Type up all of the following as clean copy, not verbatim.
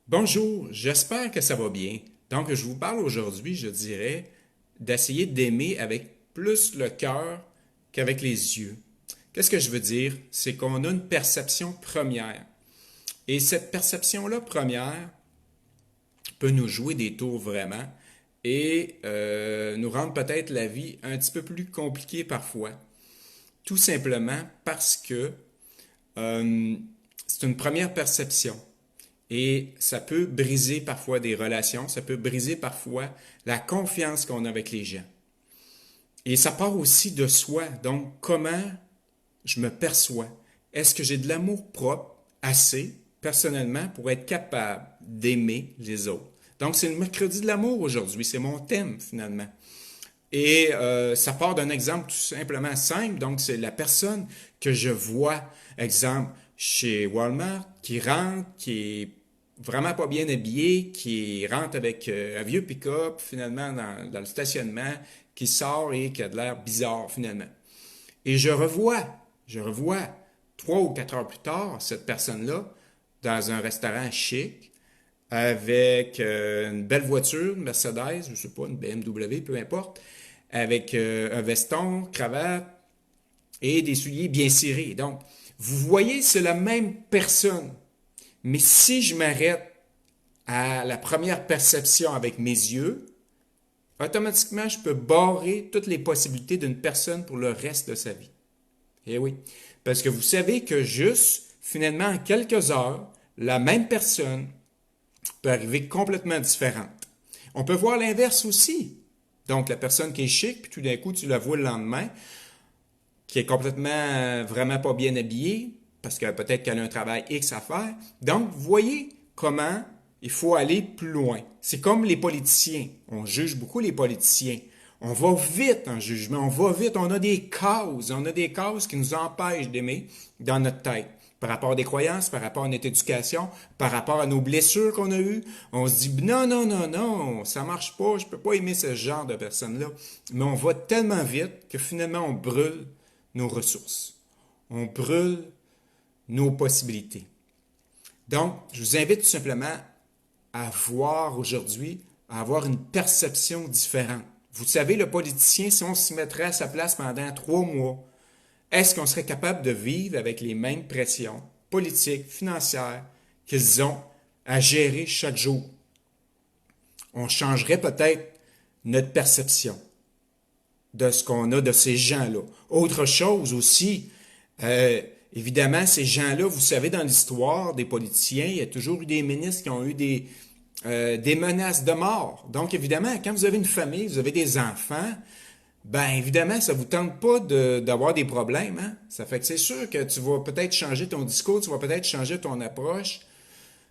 Bonjour, j'espère que ça va bien. Donc, je vous parle aujourd'hui, je dirais, d'essayer d'aimer avec plus le cœur qu'avec les yeux. Qu'est-ce que je veux dire? C'est qu'on a une perception première. Et cette perception-là première peut nous jouer des tours vraiment et nous rendre peut-être la vie un petit peu plus compliquée parfois. Tout simplement parce que euh, c'est une première perception. Et ça peut briser parfois des relations, ça peut briser parfois la confiance qu'on a avec les gens. Et ça part aussi de soi. Donc, comment je me perçois? Est-ce que j'ai de l'amour propre assez, personnellement, pour être capable d'aimer les autres? Donc, c'est le mercredi de l'amour aujourd'hui. C'est mon thème, finalement. Et ça part d'un exemple tout simplement simple. Donc, c'est la personne que je vois, exemple, chez Walmart, qui rentre, qui est vraiment pas bien habillé, qui rentre avec un vieux pick-up, finalement, dans le stationnement, qui sort et qui a de l'air bizarre, finalement. Et je revois 3 ou 4 heures plus tard, cette personne-là, dans un restaurant chic, avec une belle voiture, une Mercedes, je sais pas, une BMW, peu importe, avec un veston, cravate et des souliers bien cirés. Donc, vous voyez, c'est la même personne. Mais si je m'arrête à la première perception avec mes yeux, automatiquement, je peux barrer toutes les possibilités d'une personne pour le reste de sa vie. Eh oui. Parce que vous savez que juste, finalement, en quelques heures, la même personne peut arriver complètement différente. On peut voir l'inverse aussi. Donc, la personne qui est chic, puis tout d'un coup, tu la vois le lendemain, qui est complètement, vraiment pas bien habillée, parce que peut-être qu'elle a un travail X à faire. Donc, vous voyez comment il faut aller plus loin. C'est comme les politiciens. On juge beaucoup les politiciens. On va vite en jugement, on va vite, on a des causes qui nous empêchent d'aimer dans notre tête. Par rapport à des croyances, par rapport à notre éducation, par rapport à nos blessures qu'on a eues, on se dit non, non, non, non, ça marche pas, je peux pas aimer ce genre de personne-là. Mais on va tellement vite que finalement on brûle nos ressources. On brûle nos possibilités. Donc, je vous invite tout simplement à voir aujourd'hui, à avoir une perception différente. Vous savez, le politicien, si on se mettrait à sa place pendant 3 mois, est-ce qu'on serait capable de vivre avec les mêmes pressions politiques, financières qu'ils ont à gérer chaque jour? On changerait peut-être notre perception de ce qu'on a de ces gens-là. Autre chose aussi, évidemment, ces gens-là, vous savez, dans l'histoire des politiciens, il y a toujours eu des ministres qui ont eu des menaces de mort. Donc, évidemment, quand vous avez une famille, vous avez des enfants, ben évidemment, ça vous tente pas d'avoir des problèmes, hein? Ça fait que c'est sûr que tu vas peut-être changer ton discours, tu vas peut-être changer ton approche,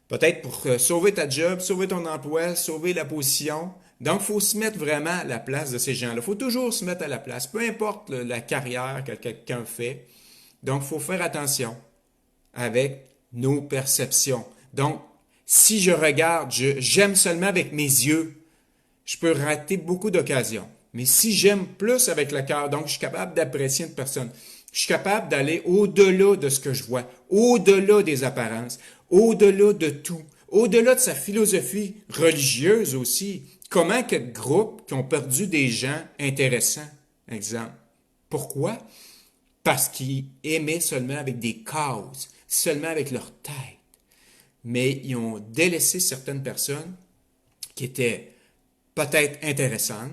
peut-être pour sauver ta job, sauver ton emploi, sauver la position. Donc, il faut se mettre vraiment à la place de ces gens-là. Il faut toujours se mettre à la place, peu importe la carrière que quelqu'un fait. Donc, il faut faire attention avec nos perceptions. Donc, si je regarde, j'aime seulement avec mes yeux, je peux rater beaucoup d'occasions. Mais si j'aime plus avec le cœur, donc je suis capable d'apprécier une personne, je suis capable d'aller au-delà de ce que je vois, au-delà des apparences, au-delà de tout, au-delà de sa philosophie religieuse aussi. Comment que de groupes qui ont perdu des gens intéressants, exemple. Pourquoi? Parce qu'ils aimaient seulement avec des causes, seulement avec leur tête. Mais ils ont délaissé certaines personnes qui étaient peut-être intéressantes,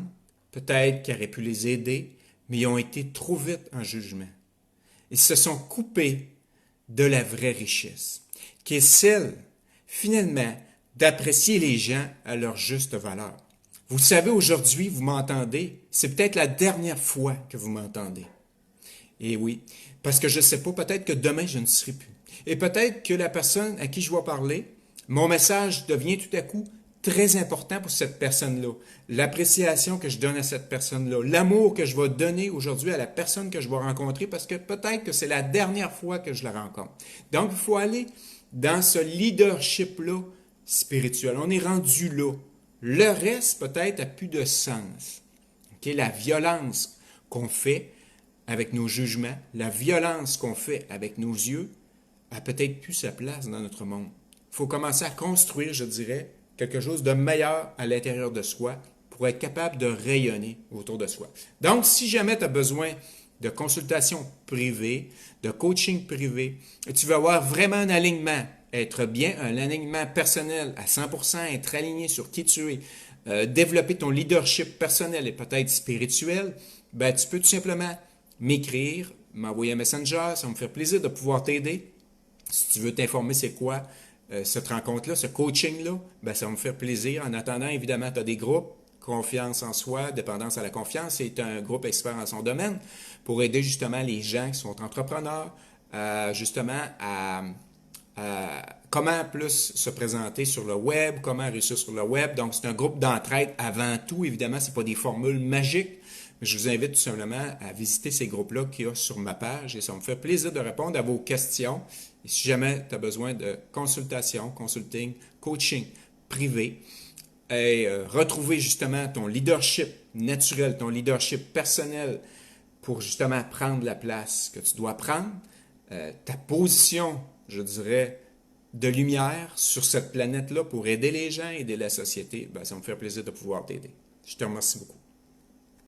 peut-être qui auraient pu les aider, mais ils ont été trop vite en jugement. Ils se sont coupés de la vraie richesse, qui est celle, finalement, d'apprécier les gens à leur juste valeur. Vous savez, aujourd'hui, vous m'entendez, c'est peut-être la dernière fois que vous m'entendez. Et oui, parce que je ne sais pas, peut-être que demain, je ne serai plus. Et peut-être que la personne à qui je vais parler, mon message devient tout à coup très important pour cette personne-là. L'appréciation que je donne à cette personne-là, l'amour que je vais donner aujourd'hui à la personne que je vais rencontrer, parce que peut-être que c'est la dernière fois que je la rencontre. Donc, il faut aller dans ce leadership-là spirituel. On est rendu là. Le reste, peut-être, a plus de sens. Okay? La violence qu'on fait avec nos jugements, la violence qu'on fait avec nos yeux, a peut-être plus sa place dans notre monde. faut commencer à construire, je dirais, quelque chose de meilleur à l'intérieur de soi pour être capable de rayonner autour de soi. Donc, si jamais tu as besoin de consultation privée, de coaching privé, et tu veux avoir vraiment un alignement, être bien, un alignement personnel à 100%, être aligné sur qui tu es, développer ton leadership personnel et peut-être spirituel, ben, tu peux tout simplement m'écrire, m'envoyer un messenger, ça va me faire plaisir de pouvoir t'aider. Si tu veux t'informer c'est quoi cette rencontre-là, ce coaching-là, ben, ça va me faire plaisir. En attendant, évidemment, tu as des groupes, confiance en soi, dépendance à la confiance, c'est un groupe expert en son domaine pour aider justement les gens qui sont entrepreneurs, justement à comment plus se présenter sur le web, comment réussir sur le web. Donc, c'est un groupe d'entraide avant tout. Évidemment, ce n'est pas des formules magiques. Mais je vous invite tout simplement à visiter ces groupes-là qu'il y a sur ma page et ça me fait plaisir de répondre à vos questions. Et si jamais tu as besoin de consultation, consulting, coaching privé, et retrouver justement ton leadership naturel, ton leadership personnel pour justement prendre la place que tu dois prendre, ta position, je dirais, de lumière sur cette planète-là pour aider les gens, aider la société, ben, ça me fait plaisir de pouvoir t'aider. Je te remercie beaucoup.